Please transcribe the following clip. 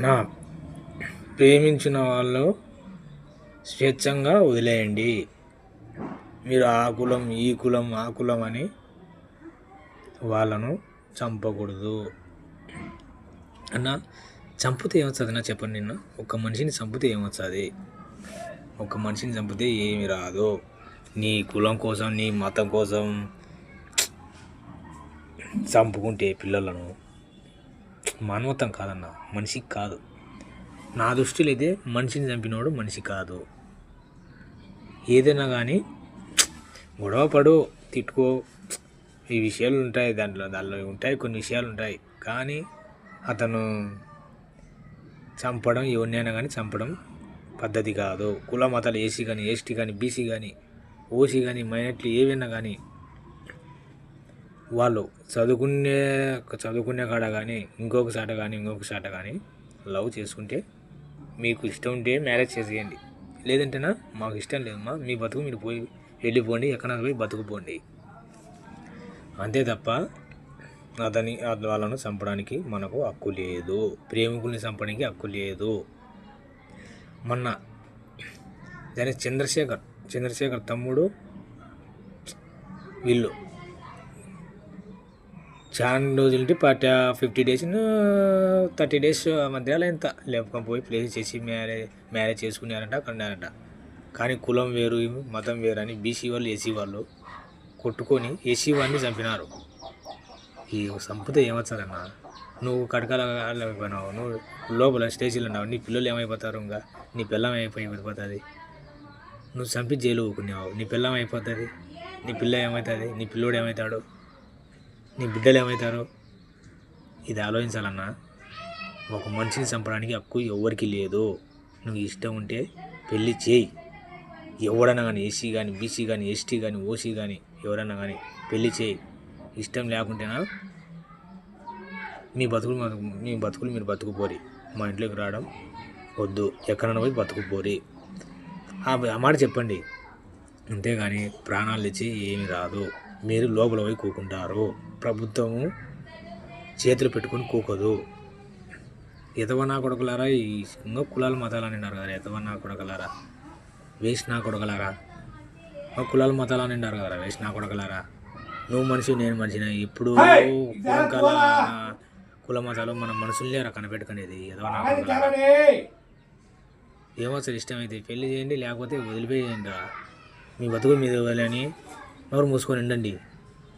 నా ప్రేమించిన వాళ్ళు స్వేచ్ఛంగా వదిలేయండి. మీరు ఆ కులం ఈ కులం ఆ కులం అని వాళ్ళను చంపకూడదు అన్న. చంపితే ఏమవుతుంది అన్న చెప్పండి. నిన్న ఒక మనిషిని చంపితే ఏమవుతుంది? ఒక మనిషిని చంపితే ఏమి రాదు. నీ కులం కోసం నీ మతం కోసం చంపుకుంటే పిల్లలను మానవత్వం కాదన్న, మనిషికి కాదు. నా దృష్టిలో అయితే మనిషిని చంపినోడు మనిషి కాదు. ఏదైనా కానీ గొడవ పడు, తిట్టుకో, ఈ విషయాలు ఉంటాయి, దానిలో ఉంటాయి, కొన్ని విషయాలు ఉంటాయి. కానీ అతను చంపడం, ఎవరినైనా కానీ చంపడం పద్ధతి కాదు. కుల మతాలు ఏసీ కానీ, ఎస్టీ కానీ, బీసీ కానీ, ఓసీ కానీ, మైనారిటీ ఏవైనా కానీ వాళ్ళు చదువుకునే కాడ కానీ ఇంకొక చాట కానీ లవ్ చేసుకుంటే మీకు ఇష్టం ఉంటే మ్యారేజ్ చేసేయండి. లేదంటేనా మాకు ఇష్టం లేదమ్మా, మీ బతుకు మీరు పోయి వెళ్ళిపోండి, ఎక్కడ పోయి బతుకుపోండి. అంతే తప్ప వాళ్ళను చంపడానికి మనకు హక్కు లేదు. ప్రేమికుల్ని చంపడానికి హక్కు లేదు. మొన్న చంద్రశేఖర్ తమ్ముడు వీళ్ళు చాలా రోజులంటే 50 days 30 days మధ్యలో ఎంత లేకపోయి ప్లేస్ చేసి మ్యారేజ్ చేసుకున్నారంట, కన్నారంట. కానీ కులం వేరు మతం వేరు అని బీసీ వాళ్ళు ఎస్సీ వాళ్ళు కొట్టుకొని ఎస్సీ వాళ్ళని చంపినారు. ఈ చంపితే ఏమవుతుందన్నా? నువ్వు కడకాలైపోయినావు, నువ్వు లోపల స్టేషన్లో ఉన్నావు, నీ పిల్లలు ఏమైపోతారు? ఇంకా నీ పిల్లం అయిపోతుంది. నువ్వు చంపి జైలు ఊకున్నావు, నీ పిల్లం అయిపోతుంది, నీ పిల్ల ఏమవుతుంది, నీ పిల్లోడు ఏమవుతాడు, నీ బిడ్డలు ఏమవుతారు? ఇది ఆలోచించాలన్నా. ఒక మనిషిని చంపడానికి హక్కు ఎవరికి లేదు. నువ్వు ఇష్టం ఉంటే పెళ్ళి చేయి. ఎవడన్నా కానీ ఎస్సీ కానీ, బీసీ కానీ, ఎస్టీ కానీ, ఓసీ కానీ ఎవరన్నా కానీ పెళ్ళి చేయి. ఇష్టం లేకుంటేనా మీ బతుకులు మీరు బతుకుపోరి. మా ఇంట్లోకి రావడం వద్దు, ఎక్కడన్నా పోయి బతుకుపోరి. ఆ మాట చెప్పండి. అంతేగాని ప్రాణాలు తెచ్చి ఏమి రాదు. మీరు లోపల పోయి కూకుంటారు. ప్రభుత్వము చేతులు పెట్టుకొని కూకోదు. ఎదవన్నా కొడకలారా, ఈ ఇంకో కులాల మతాలు అని అన్నారు కదా, ఎదవన్నా కొడకలారా, వేసినా కొడకలారా, కులాల మతాలు అని అన్నారు కదా, వేసినా కొడకలారా. నువ్వు మనిషి నేను మనిషిని. ఇప్పుడు కుల మతాలు మన మనుషులనే కనిపెట్టుకునేది. ఎదవన్నా కొడకలారా, ఏమో సార్ ఇష్టమైతే పెళ్లి చేయండి, లేకపోతే వదిలిపోయేయండి. మీ బతుకులు మీద వదిలేని నోరు మూసుకొని ఉండండి.